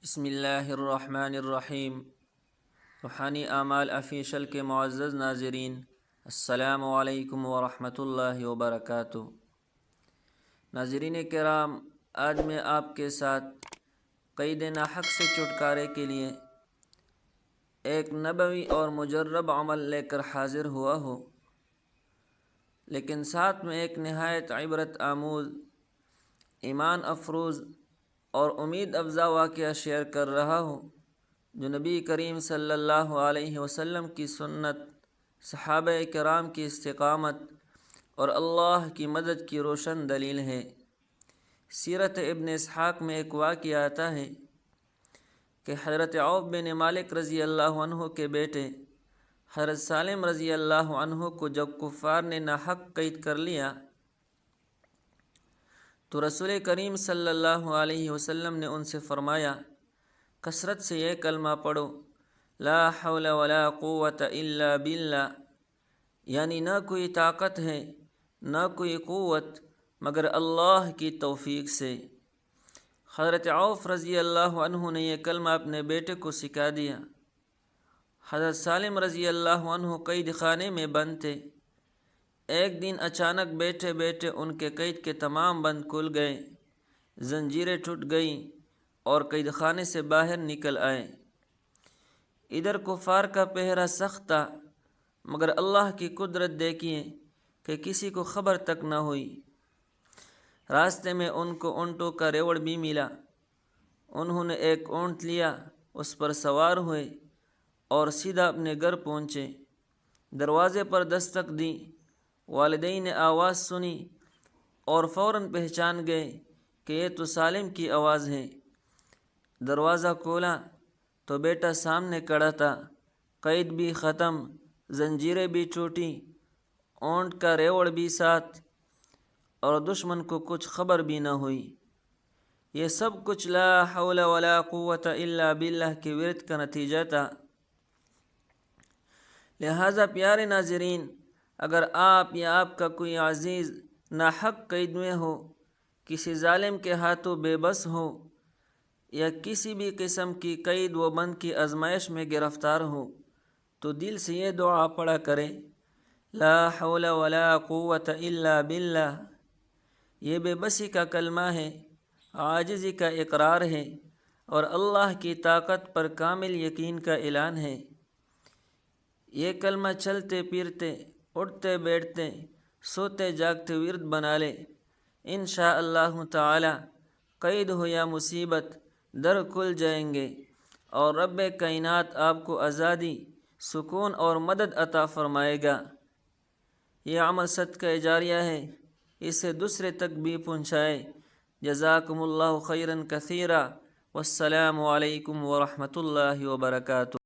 بسم اللہ الرحمن الرحیم۔ روحانی اعمال افیشل کے معزز ناظرین، السلام علیکم ورحمۃ اللہ وبرکاتہ۔ ناظرین کرام، آج میں آپ کے ساتھ قید ناحق سے چھٹکارے کے لیے ایک نبوی اور مجرب عمل لے کر حاضر ہوا ہوں، لیکن ساتھ میں ایک نہایت عبرت آموز، ایمان افروز اور امید افزا واقعہ شیئر کر رہا ہوں، جو نبی کریم صلی اللہ علیہ وسلم کی سنت، صحابہ کرام کی استقامت اور اللہ کی مدد کی روشن دلیل ہے۔ سیرت ابن اسحاق میں ایک واقعہ آتا ہے کہ حضرت عوف بن مالک رضی اللہ عنہ کے بیٹے حضرت سالم رضی اللہ عنہ کو جب کفار نے ناحق قید کر لیا تو رسول کریم صلی اللہ علیہ وسلم نے ان سے فرمایا، کثرت سے یہ کلمہ پڑھو، لا حول ولا قوت الا باللہ، یعنی نہ کوئی طاقت ہے نہ کوئی قوت مگر اللہ کی توفیق سے۔ حضرت عوف رضی اللہ عنہ نے یہ کلمہ اپنے بیٹے کو سکھا دیا۔ حضرت سالم رضی اللہ عنہ قید خانے میں بند تھے۔ ایک دن اچانک بیٹھے بیٹھے ان کے قید کے تمام بند کھل گئے، زنجیریں ٹوٹ گئیں اور قید خانے سے باہر نکل آئے۔ ادھر کفار کا پہرا سخت تھا، مگر اللہ کی قدرت دیکھیے کہ کسی کو خبر تک نہ ہوئی۔ راستے میں ان کو اونٹوں کا ریوڑ بھی ملا۔ انہوں نے ایک اونٹ لیا، اس پر سوار ہوئے اور سیدھا اپنے گھر پہنچے۔ دروازے پر دستک دی، والدین نے آواز سنی اور فوراً پہچان گئے کہ یہ تو سالم کی آواز ہے۔ دروازہ کھولا تو بیٹا سامنے کھڑا تھا، قید بھی ختم، زنجیریں بھی ٹوٹی، اونٹ کا ریوڑ بھی ساتھ، اور دشمن کو کچھ خبر بھی نہ ہوئی۔ یہ سب کچھ لا حول ولا قوت الا باللہ کے ورد کا نتیجہ تھا۔ لہٰذا پیارے ناظرین، اگر آپ یا آپ کا کوئی عزیز ناحق قید میں ہو، کسی ظالم کے ہاتھوں بے بس ہو، یا کسی بھی قسم کی قید و بند کی آزمائش میں گرفتار ہو، تو دل سے یہ دعا پڑھا کریں، لا حول ولا قوت الا باللہ۔ یہ بے بسی کا کلمہ ہے، عاجزی کا اقرار ہے اور اللہ کی طاقت پر کامل یقین کا اعلان ہے۔ یہ کلمہ چلتے پھرتے، اٹھتے بیٹھتے، سوتے جاگتے ورد بنا لے، انشاءاللہ تعالی قید ہو یا مصیبت در کھل جائیں گے اور رب کائنات آپ کو آزادی، سکون اور مدد عطا فرمائے گا۔ یہ عمل صدقہ جاریہ ہے، اسے دوسرے تک بھی پہنچائے۔ جزاکم اللہ خیرا کثیرا، والسلام علیکم ورحمۃ اللہ وبرکاتہ۔